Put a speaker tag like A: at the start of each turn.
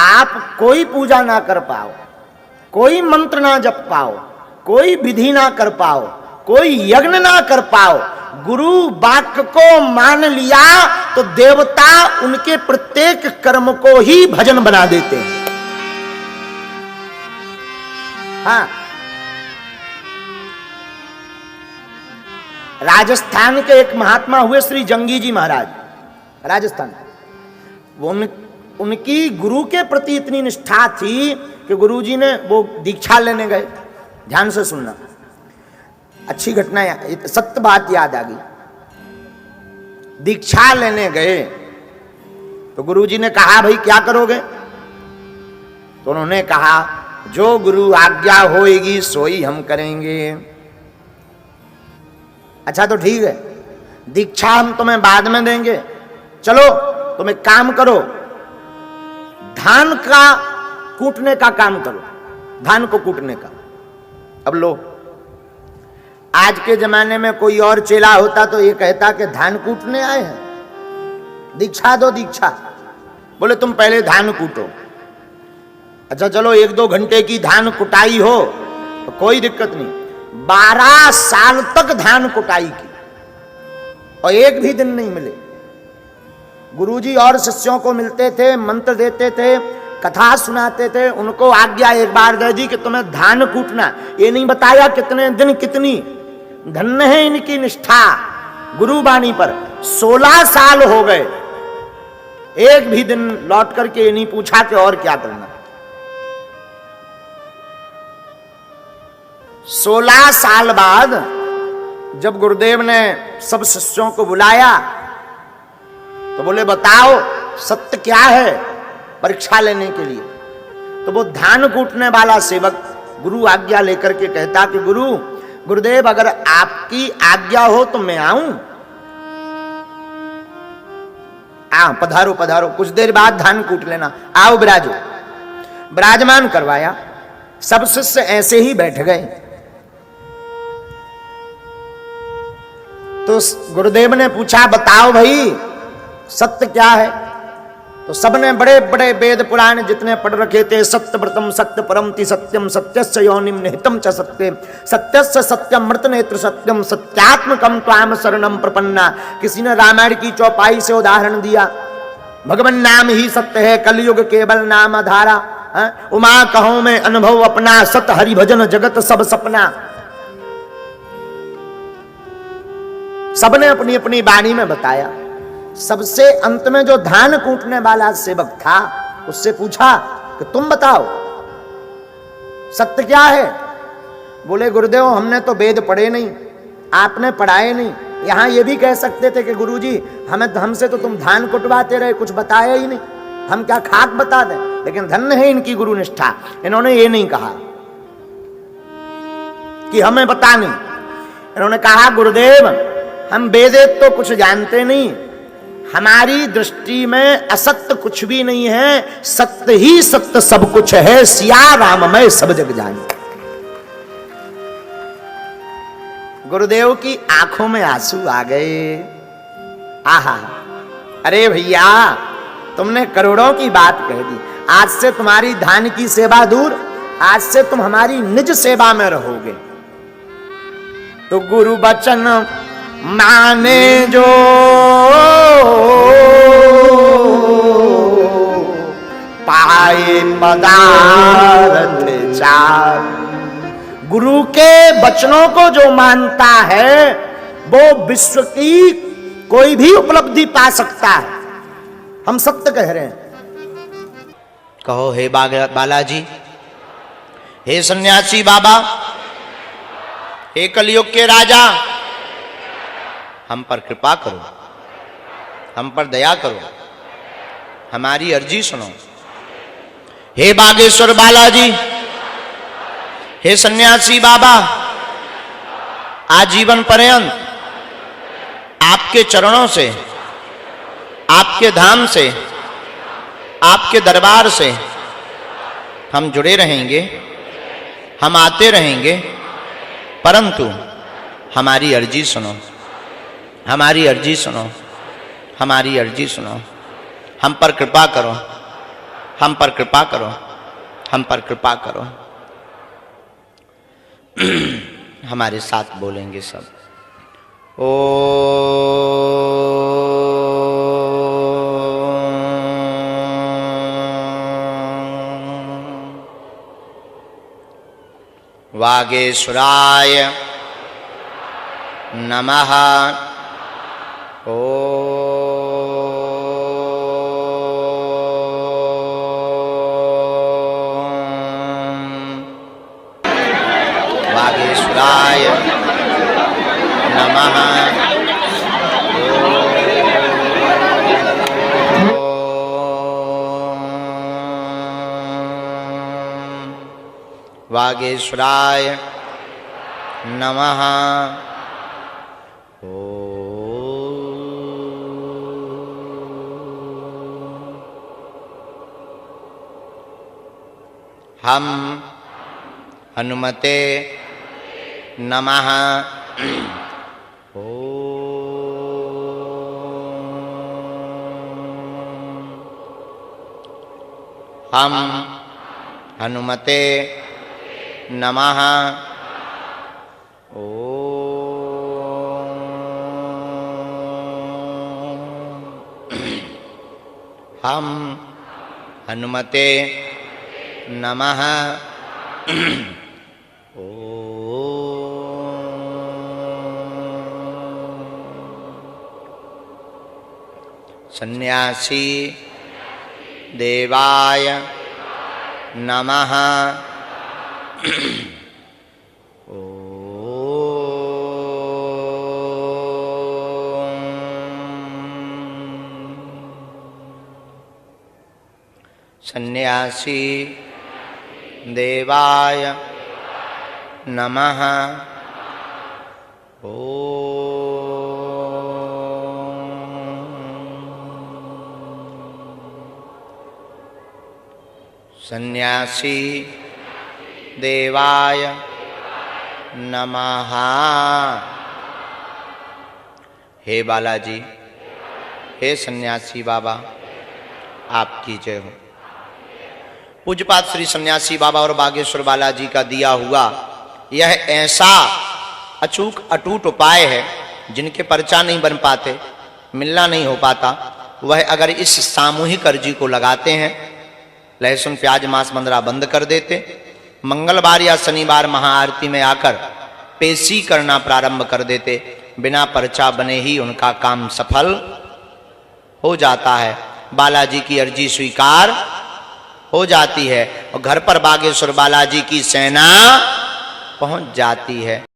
A: आप कोई पूजा ना कर पाओ, कोई मंत्र ना जप पाओ, कोई विधि ना कर पाओ, कोई यज्ञ ना कर पाओ, गुरु वाक्य को मान लिया तो देवता उनके प्रत्येक कर्म को ही भजन बना देते हैं। हाँ, राजस्थान के एक महात्मा हुए श्री जंगी जी महाराज, राजस्थान। उनकी गुरु के प्रति इतनी निष्ठा थी कि गुरु जी ने वो दीक्षा लेने गए। ध्यान से सुनना, अच्छी घटना, सत्य बात याद आ गई। दीक्षा लेने गए तो गुरु जी ने कहा भाई क्या करोगे? तो उन्होंने कहा जो गुरु आज्ञा होएगी सोई हम करेंगे। अच्छा तो ठीक है, दीक्षा हम तुम्हें बाद में देंगे, चलो तुम एक काम करो, धान का कूटने का काम करो, धान को कूटने का। अब लो, आज के जमाने में कोई और चेला होता तो ये कहता कि धान कूटने आए हैं, दीक्षा दो दीक्षा। बोले तुम पहले धान कूटो। अच्छा चलो 1-2 घंटे की धान कुटाई हो तो कोई दिक्कत नहीं। 12 साल तक धान कुटाई की और एक भी दिन नहीं मिले। गुरुजी और शिष्यों को मिलते थे, मंत्र देते थे, कथा सुनाते थे। उनको आज्ञा एक बार दे दी कि तुम्हें धान कूटना, ये नहीं बताया कितने दिन कितनी। धन्य है इनकी निष्ठा गुरुवाणी पर। 16 साल हो गए, एक भी दिन लौट करके ये नहीं पूछा कि और क्या करना। 16 साल बाद जब गुरुदेव ने सब शिष्यों को बुलाया तो बोले बताओ सत्य क्या है, परीक्षा लेने के लिए। तो वो धान कूटने वाला सेवक गुरु आज्ञा लेकर के कहता कि गुरुदेव अगर आपकी आज्ञा हो तो मैं आऊं। पधारो पधारो, कुछ देर बाद धान कूट लेना, आओ विराजो। विराजमान करवाया, सब शिष्य ऐसे ही बैठ गए। तो गुरुदेव ने पूछा बताओ भाई सत्य क्या है? तो सबने बड़े बड़े वेद पुराण जितने पढ़ रखे थे, सत्यव्रतम सत्य परमति सत्यम सत्यस्य योनिम निहितम च सत्यम सत्यस्य सत्यम मृत नेत्र सत्यम सत्यात्मकम त्वाम शरणम प्रपन्ना। किसी ने रामायण की चौपाई से उदाहरण दिया, भगवान नाम ही सत्य है, कलयुग केवल नाम आधारा। उमा कहो में अनुभव अपना, सत हरि भजन जगत सब सपना। सबने अपनी अपनी वाणी में बताया। सबसे अंत में जो धान कूटने वाला सेवक था उससे पूछा कि तुम बताओ सत्य क्या है? बोले गुरुदेव हमने तो वेद पढ़े नहीं, आपने पढ़ाए नहीं। यहां ये भी कह सकते थे कि गुरुजी हमसे तो तुम धान कुटवाते रहे, कुछ बताया ही नहीं, हम क्या खाक बता दें। लेकिन धन्य है इनकी गुरु निष्ठा, इन्होंने ये नहीं कहा कि हमें बता नहीं। इन्होंने कहा गुरुदेव हम वेद तो कुछ जानते नहीं, हमारी दृष्टि में असत्य कुछ भी नहीं है, सत्य ही सत्य सब कुछ है, सिया राममय सब जग जाने। गुरुदेव की आंखों में आंसू आ गए। आहा, अरे भैया तुमने करोड़ों की बात कह दी। आज से तुम्हारी धान की सेवा दूर, आज से तुम हमारी निज सेवा में रहोगे। तो गुरु वचन माने जो पाए पदार्थ चार। गुरु के वचनों को जो मानता है वो विश्व की कोई भी उपलब्धि पा सकता है। हम सत्य कह रहे हैं।
B: कहो हे बालाजी, हे सन्यासी बाबा, हे कलयुग के राजा, हम पर कृपा करो, हम पर दया करो, हमारी अर्जी सुनो। हे बागेश्वर बालाजी, हे सन्यासी बाबा, आजीवन पर्यंत आपके चरणों से, आपके धाम से, आपके दरबार से हम जुड़े रहेंगे, हम आते रहेंगे, परंतु हमारी अर्जी सुनो, हमारी अर्जी सुनो, हमारी अर्जी सुनो, हम पर कृपा करो। हम पर कृपा करो, हम पर कृपा करो। हमारे साथ बोलेंगे सब। ओ वागेश्वराय नमः। ओ वागेश्वराय नमः। वागेश्वराय नमः। हम हनुमते नमः। हम हनुमते नमः। हम हनुमते नमः। सन्यासी देवाय नमः। सन्यासी देवाय नमः। सन्यासी देवाय नमः। हे बालाजी, हे सन्यासी बाबा, आपकी जय हो। पूज्यपाद श्री सन्यासी बाबा और बागेश्वर बालाजी का दिया हुआ यह ऐसा अचूक अटूट उपाय है जिनके पर्चा नहीं बन पाते, मिलना नहीं हो पाता, वह अगर इस सामूहिक अर्जी को लगाते हैं, लहसुन प्याज मांस मंदरा बंद कर देते, मंगलवार या शनिवार महाआरती में आकर पेशी करना प्रारंभ कर देते, बिना पर्चा बने ही उनका काम सफल हो जाता है। बालाजी की अर्जी स्वीकार हो जाती है और घर पर बागेश्वर बालाजी की सेना पहुंच जाती है।